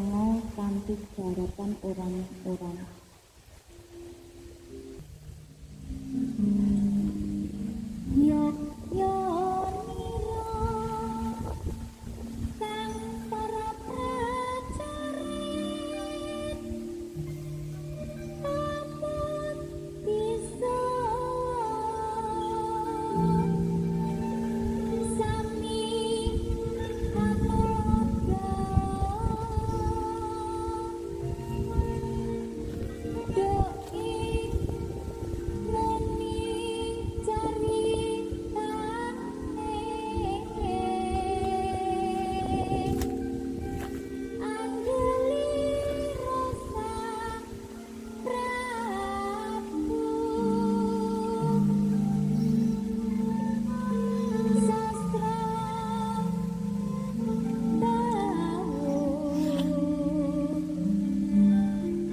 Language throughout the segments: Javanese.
lenga kanthi garapan orang-orang. Yok yo sang para prajurit ampun bisa sami kanoga doi meni caritane anggeli rasa Prabu sastra tahu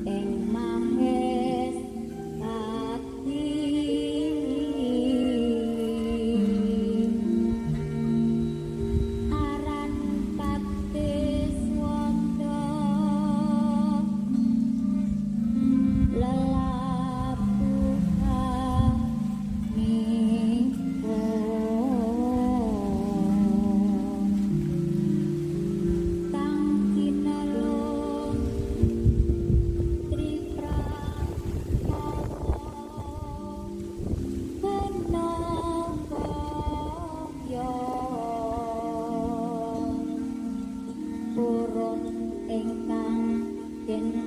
ing mahes ati aran katis wanda lelabuhan nipun kang kinalung triprakawa penangkaya purun ingkang den